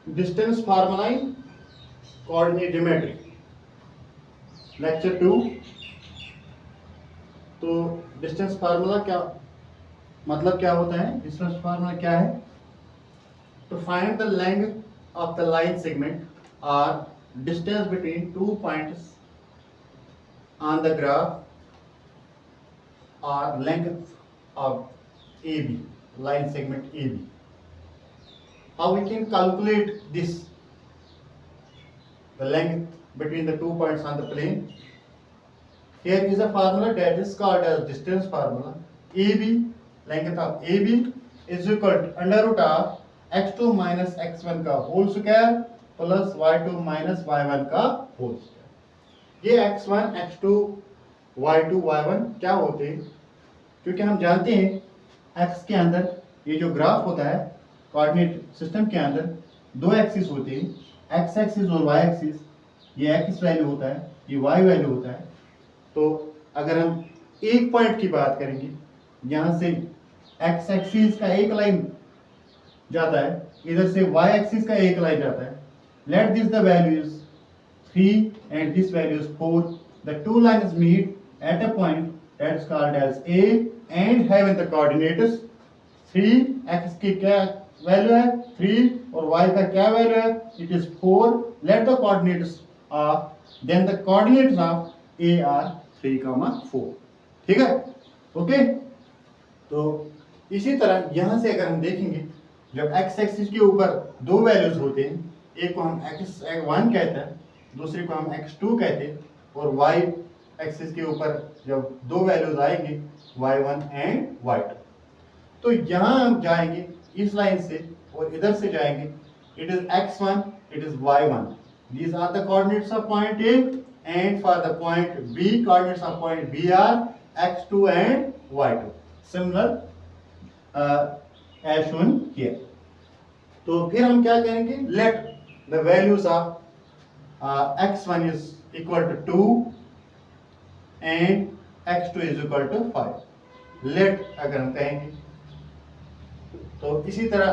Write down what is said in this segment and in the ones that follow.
Distance formula इन coordinate geometry lecture 2। तो distance formula क्या मतलब क्या होता है? डिस्टेंस फार्मूला क्या है? To find the length of the line segment और distance between two points on the graph or length of AB, line segment AB. How we can calculate this, the length between the 2 points on the plane? Here is a formula that is called as distance formula. AB, length of AB is equal to under root of x2 minus x1 का whole square plus y2 minus y1 का whole square. ये x1, x2, y2, y1 क्या होते हैं? क्योंकि हम जानते हैं x के अंदर ये जो ग्राफ होता है कोऑर्डिनेट सिस्टम के अंदर दो एक्सिस होते हैं, x एक्सिस और y एक्सिस। ये x वैल्यू होता है, ये y वैल्यू होता है। तो अगर हम एक पॉइंट की बात करेंगे, यहाँ से x एक्सिस का एक लाइन जाता है, इधर से y एक्सिस का एक लाइन जाता है। Let this the value is 3 and this value is 4. The two lines meet at a point that is called as A and having the coordinates 3, x की क्या वैल्यू है 3 और y का क्या वैल्यू है it is 4. Let the coordinates of then the coordinates of A are 3, 4. ठीक है, okay. तो इसी तरह यहाँ से अगर हम देखेंगे, जब x एक्सिस के ऊपर दो वैल्यूज होते हैं, एक को हम x1 कहते हैं, दूसरे को हम x2 कहते हैं, और y एक्सिस के ऊपर जब दो वैल्यूज आएंगे y1 एंड y2, तो यहाँ हम जाएंगे इस लाइन से और इधर से जाएंगे, it is x1, it is y1. These are the coordinates of point A, and for the point B, coordinates of point B are x2 and y2. Similar as shown here. तो फिर हम क्या करेंगे? Let the values of x1 is equal to 2 and x2 is equal to 5. Let अगर हम कहेंगे तो इसी तरह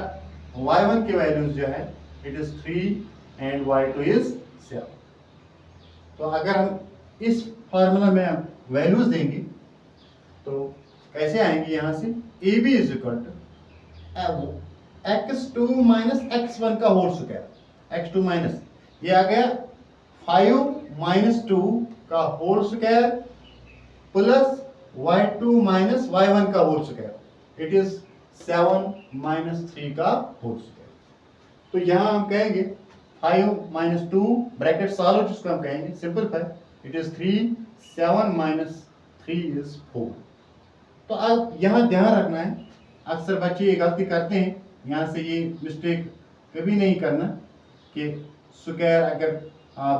y1 के वैल्यूज जो है it is 3 and y2 is 7. तो अगर हम इस फार्मूला में वैल्यूज देंगे तो कैसे आएंगे? यहाँ से AB is equal to x2 minus x1 का होल स्क्वायर, x2 माइनस ये आ गया 5 माइनस 2 का whole square plus y2 minus y1 का whole square, it is 7 minus 3 का होल स्क्वायर. तो यहाँ हम कहेंगे 5 माइनस 2 ब्रैकेट सॉल्व जिसको हम कहेंगे simplify, it is 3, 7 minus 3 is 4. तो अब यहाँ ध्यान रखना है, अक्सर बच्चे ये गलती करते हैं, यहाँ से ये मिस्टेक कभी नहीं करना कि स्क्वायर अगर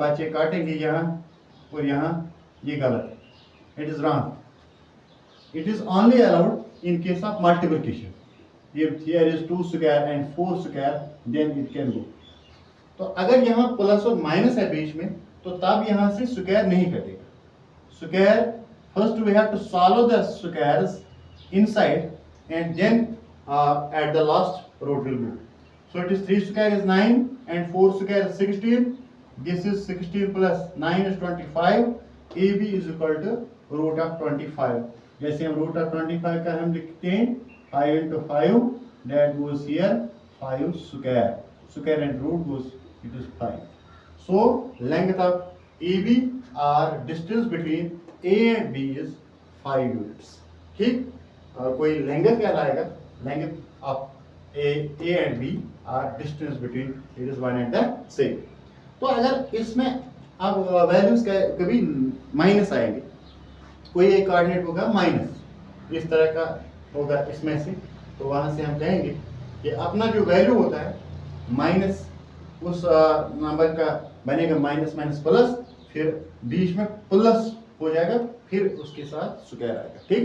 बच्चे काटेंगे यहाँ और यहाँ, ये गलत है, it is wrong. It is only allowed in case of multiplication. If here is 2 square and 4 square, then it can go. तो अगर यहाँ प्लस और माइनस है बीच में, तो तब यहाँ से स्क्वायर नहीं कटेगा. Square first we have to solve the squares inside and then at the last root will go. So it is 3 square is 9 and 4 square is 16. This is 16 plus 9 is 25. AB is equal to root of 25. जैसे हम root of 25 का हम लिखते हैं 5 into 5, that goes here 5 square. Square and root goes, it is 5. So length of AB or distance between A and B is 5 units. ठीक, कोई length क्या लाएगा? Length of A and B or distance between it is one and the same. तो अगर इसमें अब values कभी minus आएंगे, कोई एक कोऑर्डिनेट होगा माइनस, इस तरह का होगा इसमें से, तो वहां से हम कहेंगे कि अपना जो वैल्यू होता है माइनस उस नंबर का बनेगा माइनस माइनस प्लस, फिर बीच में प्लस हो जाएगा, फिर उसके साथ स्क्वायर आएगा. ठीक.